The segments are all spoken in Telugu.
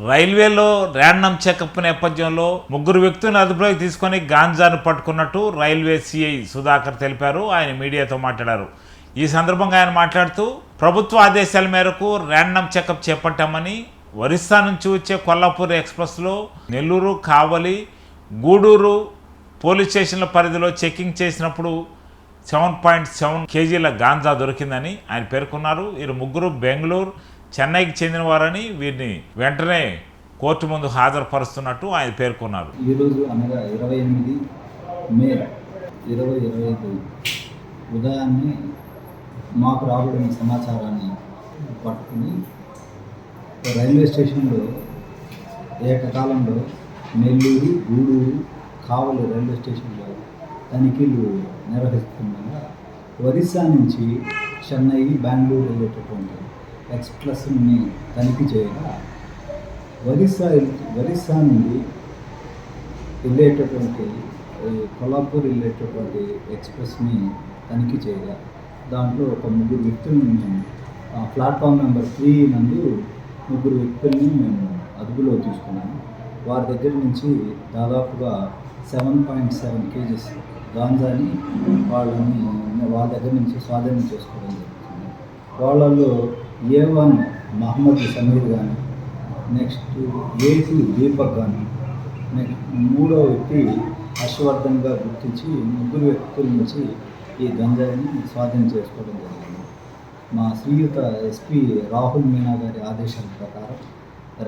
రైల్వేలో ర్యాండమ్ చెకప్ నేపథ్యంలో 3 వ్యక్తులను అదుపులోకి తీసుకొని గాంజాను పట్టుకున్నట్టు రైల్వే సిఐ సుధాకర్ తెలిపారు. ఆయన మీడియాతో మాట్లాడారు. ఈ సందర్భంగా ఆయన మాట్లాడుతూ ప్రభుత్వ ఆదేశాల మేరకు ర్యాండమ్ చెకప్ చేపట్టామని, ఒరిస్సా నుంచి వచ్చే కొల్లాపూర్ ఎక్స్ప్రెస్లో నెల్లూరు, కావలి, గూడూరు పోలీస్ స్టేషన్ల పరిధిలో చెకింగ్ చేసినప్పుడు 7.7 కేజీల గాంజా దొరికిందని ఆయన పేర్కొన్నారు. వీరు 3 బెంగళూరు, చెన్నైకి చెందిన వారని వీరిని వెంటనే కోర్టు ముందు హాజరుపరుస్తున్నట్టు ఆయన పేర్కొన్నారు. ఈరోజు అనగా 28 మే 2025 ఉదయాన్నే మాకు రాబడిన సమాచారాన్ని పట్టుకుని రైల్వే స్టేషన్లో ఏకకాలంలో నెల్లూరు, గూడూరు, కావలి రైల్వే స్టేషన్లో తనిఖీలు నిర్వహిస్తుండగా ఒరిస్సా నుంచి చెన్నై, బెంగళూరు వెళ్ళేటటువంటి ఎక్స్ప్రెస్ని తనిఖీ చేయగా ఒరిస్సా నుండి వెళ్ళేటటువంటి కొల్లాపూర్ వెళ్ళేటటువంటి ఎక్స్ప్రెస్ని తనిఖీ చేయగా దాంట్లో ఒక 3 వ్యక్తులను మేము ప్లాట్ఫామ్ నెంబర్ 3 నందు 3 వ్యక్తుల్ని మేము అదుపులో తీసుకున్నాము. వారి దగ్గర నుంచి దాదాపుగా 7.7 కేజీస్ గాంజాని వాళ్ళ దగ్గర నుంచి స్వాధీనం చేసుకోవడం జరుగుతుంది. వాళ్ళలో A1 మహమ్మద్ సమీర్ కానీ, నెక్స్ట్ A2 దీపక్ కానీ, నెక్స్ట్ 3వ వ్యక్తి హర్షవర్ధన్గా గుర్తించి 3 వ్యక్తుల నుంచి ఈ గంజాయిని స్వాధీనం చేసుకోవడం జరిగింది. మా శ్రీయుత ఎస్పీ రాహుల్ మీనా గారి ఆదేశాల ప్రకారం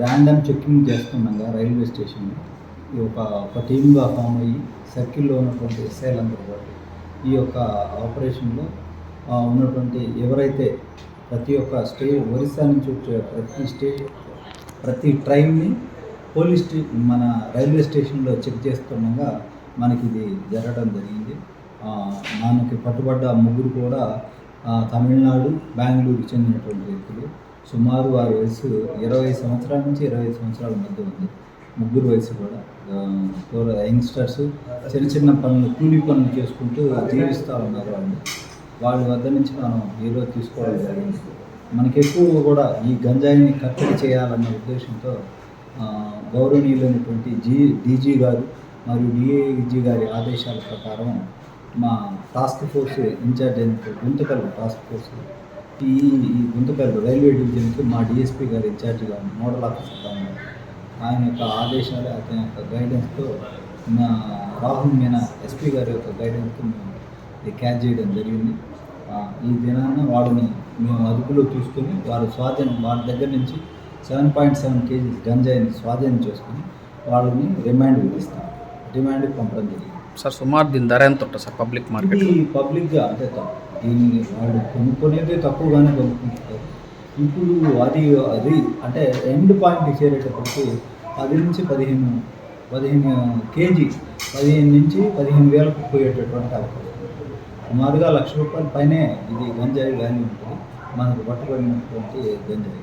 ర్యాండమ్ చెక్కింగ్ చేస్తుండగా రైల్వే స్టేషన్లో ఈ ఒక టీమ్గా ఫామ్ అయ్యి సర్కిల్లో ఉన్నటువంటి ఎస్ఐలందరూ కూడా ఈ యొక్క ఆపరేషన్లో ఉన్నటువంటి ఎవరైతే ప్రతి ఒక్క ఒరిస్సా నుంచి వచ్చే ప్రతి ట్రైన్ని మన రైల్వే స్టేషన్లో చెక్ చేస్తుండగా మనకి ఇది జరగడం జరిగింది. మనకి పట్టుబడ్డ 3 కూడా తమిళనాడు, బెంగళూరుకి చెందినటువంటి వ్యక్తులు. సుమారు వారి వయసు 20 సంవత్సరాల నుంచి 25 సంవత్సరాల మధ్య ఉంది. 3 వయసు కూడా యంగ్స్టర్స్ చిన్న పనులు, కూలీ పనులు చేసుకుంటూ జీవిస్తూ ఉన్నారు. వాళ్ళ వద్ద నుంచి మనం ఈరోజు తీసుకోవడం జరిగింది. మనకి ఎక్కువ కూడా ఈ గంజాయిని కట్టడి చేయాలన్న ఉద్దేశంతో గౌరవనీయులైనటువంటి డీజీ గారు మరియు డిఐజీ గారి ఆదేశాల ప్రకారం మా టాస్క్ ఫోర్స్ ఇన్ఛార్జ్ అయినటువంటి గుంతకల్ టాస్క్ ఫోర్స్ ఈ గుంతకల్ రైల్వే డివిజన్కి మా డిఎస్పీ గారు ఇన్ఛార్జిగా నోడల్ ఆఫీసర్గా ఉన్నారు. ఆయన యొక్క ఆదేశాలు, అతని యొక్క గైడెన్స్తో మా రాహుల్ మీనా ఎస్పీ గారి యొక్క గైడెన్స్తో మేము ఇది క్యాచ్ చేయడం జరిగింది. ఈ దినాన వాడిని మేము అదుపులో తీసుకొని వాళ్ళ దగ్గర నుంచి 7.7 కేజీస్ గంజాయిని స్వాధీనం చేసుకుని వాళ్ళని రిమాండ్కి పంపడం జరిగింది. సార్, సుమారు దీని ధర ఎంత ఉంటుంది సార్ పబ్లిక్ మార్కెట్? ఈ పబ్లిక్గా అంటే దీన్ని వాళ్ళు కొనుక్కునేది తక్కువగానే కొనుక్కుంటారు. ఇప్పుడు అది అంటే ఎండ్ పాయింట్కి చేరేటప్పటికి 10 నుంచి 15 కేజీ 15 నుంచి 15,000 పోయేటటువంటి అవకాశం. సుమారుగా ₹1,00,000 పైనే ఇది గంజాయి వాల్యూ ఉంటుంది మనకు పట్టుబడినటువంటి గంజాయి.